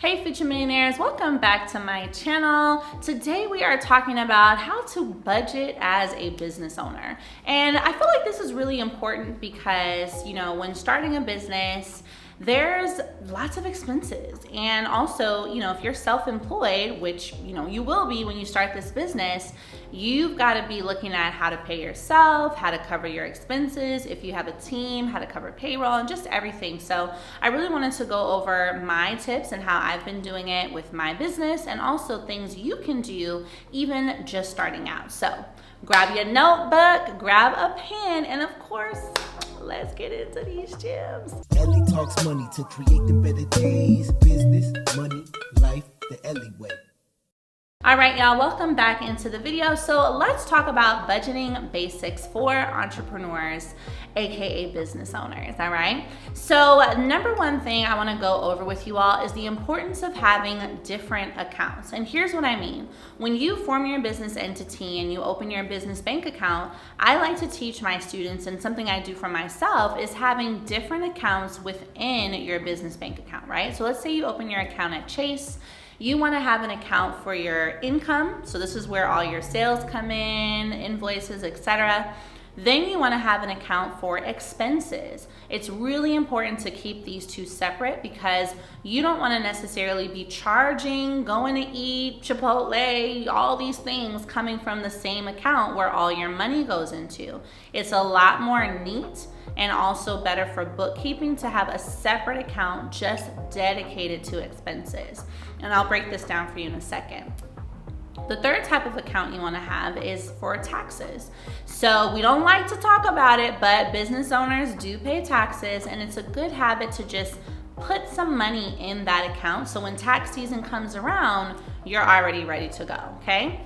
Hey future millionaires, welcome back to my channel. Today we are talking about how to budget as a business owner. And I feel like this is really important because, when starting a business, there's lots of expenses. And also, if you're self-employed, which, you will be when you start this business, you've got to be looking at how to pay yourself, how to cover your expenses, if you have a team, how to cover payroll, and just everything. So I really wanted to go over my tips and how I've been doing it with my business, and also things you can do even just starting out. So grab your notebook, grab a pen, and of course, let's get into these gems. Ellie talks money to create the better days. Business, money, life, the Ellie way. All right, y'all, welcome back into the video. So let's talk about budgeting basics for entrepreneurs, aka business owners, all right? So number one thing I wanna go over with you all is the importance of having different accounts. And here's what I mean. When you form your business entity and you open your business bank account, I like to teach my students, and something I do for myself is having different accounts within your business bank account, right? So let's say you open your account at Chase. You want to have an account for your income. So this is where all your sales come in, invoices, etc. Then you want to have an account for expenses. It's really important to keep these two separate because you don't want to necessarily be charging, going to eat, Chipotle, all these things coming from the same account where all your money goes into. It's a lot more neat and also better for bookkeeping to have a separate account just dedicated to expenses. And I'll break this down for you in a second. The third type of account you want to have is for taxes. So we don't like to talk about it, but business owners do pay taxes, and it's a good habit to just put some money in that account so when tax season comes around, you're already ready to go, okay?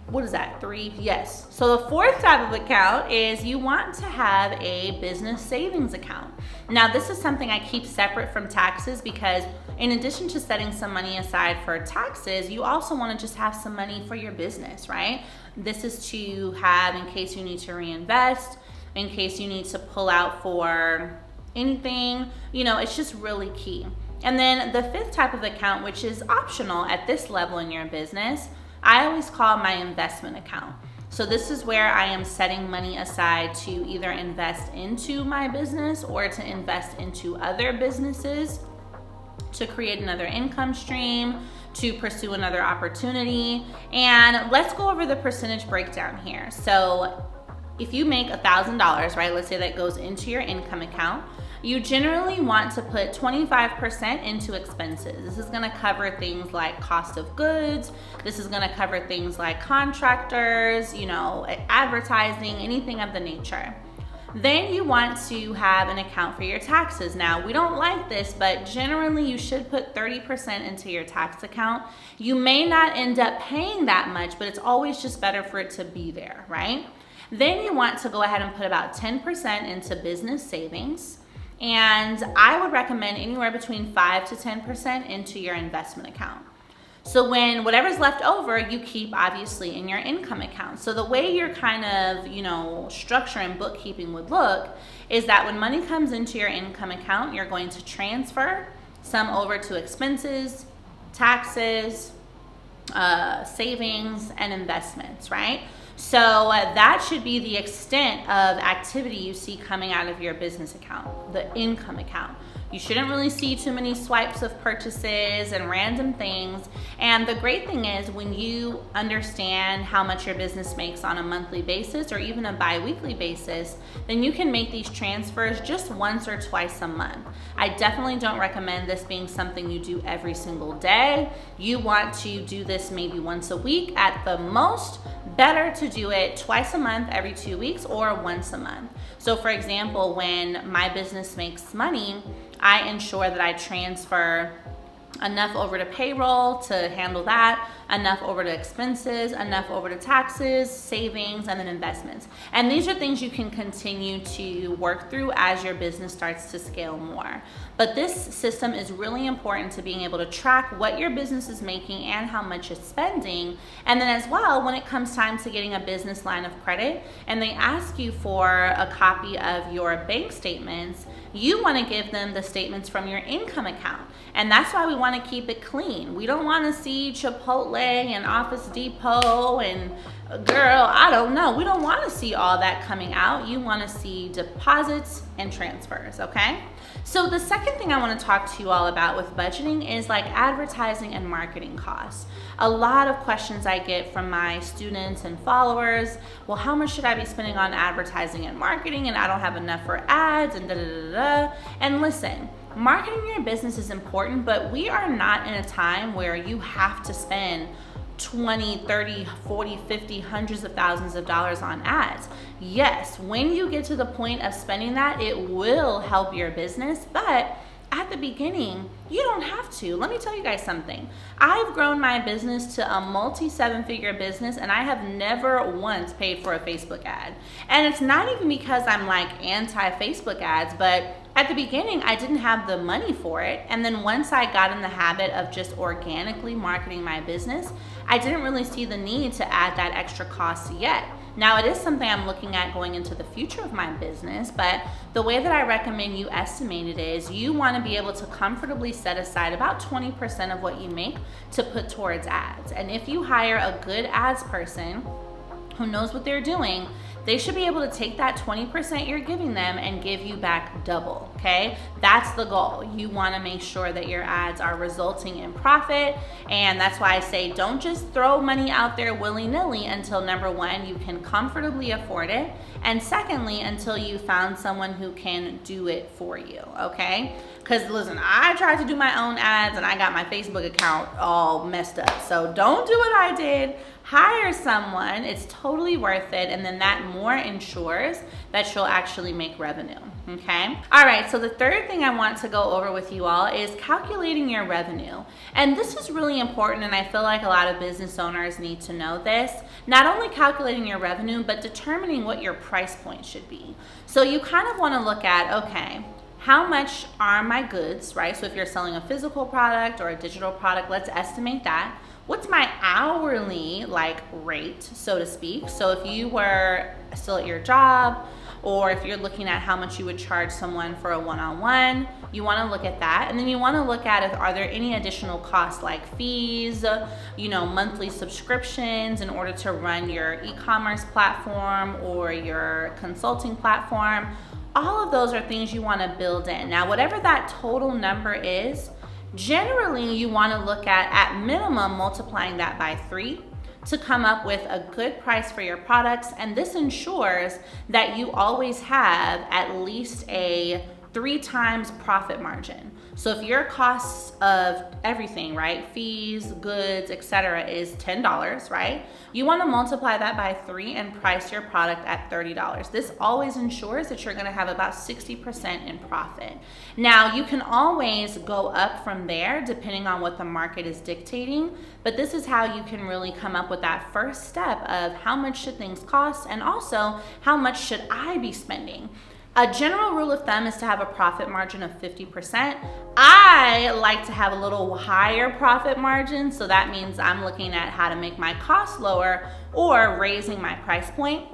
What is that, 3? Yes. So the fourth type of account is you want to have a business savings account. Now this is something I keep separate from taxes because in addition to setting some money aside for taxes, you also want to just have some money for your business, right? This is to have in case you need to reinvest, in case you need to pull out for anything, it's just really key. And then the fifth type of account, which is optional at this level in your business, I always call my investment account. So this is where I am setting money aside to either invest into my business or to invest into other businesses, to create another income stream, to pursue another opportunity. And let's go over the percentage breakdown here. So if you make $1,000, right, let's say that goes into your income account, you generally want to put 25% into expenses. This is gonna cover things like cost of goods. This is gonna cover things like contractors, advertising, anything of the nature. Then you want to have an account for your taxes. Now, we don't like this, but generally you should put 30% into your tax account. You may not end up paying that much, but it's always just better for it to be there, right? Then you want to go ahead and put about 10% into business savings. And I would recommend anywhere between 5 to 10% into your investment account. So when whatever's left over, you keep obviously in your income account. So the way your kind of, structure and bookkeeping would look is that when money comes into your income account, you're going to transfer some over to expenses, taxes, savings, and investments, right? So that should be the extent of activity you see coming out of your business account, the income account. You shouldn't really see too many swipes of purchases and random things. And the great thing is when you understand how much your business makes on a monthly basis or even a bi-weekly basis, then you can make these transfers just once or twice a month. I definitely don't recommend this being something you do every single day. You want to do this maybe once a week at the most. Better to do it twice a month, every 2 weeks, or once a month. So for example, when my business makes money, I ensure that I transfer enough over to payroll to handle that, enough over to expenses, enough over to taxes, savings, and then investments. And these are things you can continue to work through as your business starts to scale more. But this system is really important to being able to track what your business is making and how much it's spending. And then as well, when it comes time to getting a business line of credit and they ask you for a copy of your bank statements, you want to give them the statements from your income account. And that's why we want to keep it clean. We don't want to see Chipotle and Office Depot and girl, I don't know. We don't want to see all that coming out. You want to see deposits and transfers, okay? So the second thing I want to talk to you all about with budgeting is like advertising and marketing costs. A lot of questions I get from my students and followers, well, how much should I be spending on advertising and marketing, and I don't have enough for ads and da da da da. And listen, marketing your business is important, but we are not in a time where you have to spend 20, 30, 40, 50, hundreds of thousands of dollars on ads. Yes, when you get to the point of spending that, it will help your business, but at the beginning, you don't have to. Let me tell you guys something. I've grown my business to a multi-seven-figure business, and I have never once paid for a Facebook ad. And it's not even because I'm like anti-Facebook ads, but at the beginning, I didn't have the money for it. And then once I got in the habit of just organically marketing my business, I didn't really see the need to add that extra cost yet. Now, it is something I'm looking at going into the future of my business, but the way that I recommend you estimate it is you want to be able to comfortably set aside about 20% of what you make to put towards ads. And if you hire a good ads person who knows what they're doing, they should be able to take that 20% you're giving them and give you back double, okay? That's the goal. You want to make sure that your ads are resulting in profit, and that's why I say don't just throw money out there willy-nilly until number one, you can comfortably afford it, and secondly, until you found someone who can do it for you, okay? Because listen, I tried to do my own ads and I got my Facebook account all messed up. So don't do what I did. Hire someone. It's totally worth it. And then that more ensures that you'll actually make revenue. Okay. All right. So the third thing I want to go over with you all is calculating your revenue. And this is really important. And I feel like a lot of business owners need to know this. Not only calculating your revenue, but determining what your price point should be. So you kind of want to look at, okay, how much are my goods, right? So if you're selling a physical product or a digital product, let's estimate that. What's my hourly rate, so to speak? So if you were still at your job, or if you're looking at how much you would charge someone for a one-on-one, you want to look at that. And then you want to look at if are there any additional costs like fees, monthly subscriptions in order to run your e-commerce platform or your consulting platform. All of those are things you want to build in. Now, whatever that total number is, generally you want to look at minimum, multiplying that by 3 to come up with a good price for your products. And this ensures that you always have at least a 3 times profit margin. So if your costs of everything, right, fees, goods, etc., is $10, right, you want to multiply that by 3 and price your product at $30. This always ensures that you're going to have about 60% in profit. Now, you can always go up from there depending on what the market is dictating, but this is how you can really come up with that first step of how much should things cost, and also how much should I be spending. A general rule of thumb is to have a profit margin of 50%. I like to have a little higher profit margin, so that means I'm looking at how to make my costs lower or raising my price point.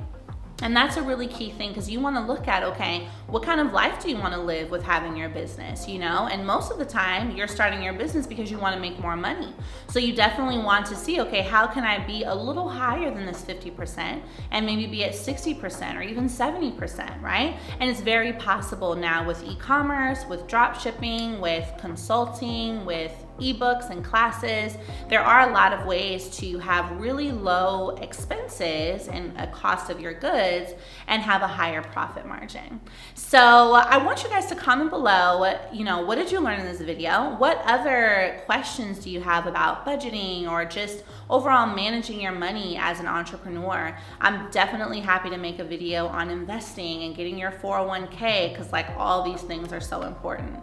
And that's a really key thing, because you want to look at, okay, what kind of life do you want to live with having your business, And most of the time you're starting your business because you want to make more money. So you definitely want to see, okay, how can I be a little higher than this 50% and maybe be at 60% or even 70%, right? And it's very possible now with e-commerce, with drop shipping, with consulting, with ebooks and classes. There are a lot of ways to have really low expenses and a cost of your goods and have a higher profit margin. So I want you guys to comment below, what did you learn in this video? What other questions do you have about budgeting or just overall managing your money as an entrepreneur? I'm definitely happy to make a video on investing and getting your 401k, because all these things are so important.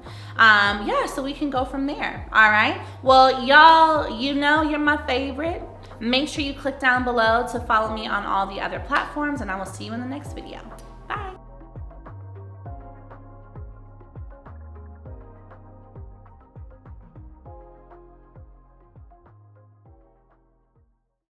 So we can go from there. All right. Well, y'all, you're my favorite. Make sure you click down below to follow me on all the other platforms, and I will see you in the next video.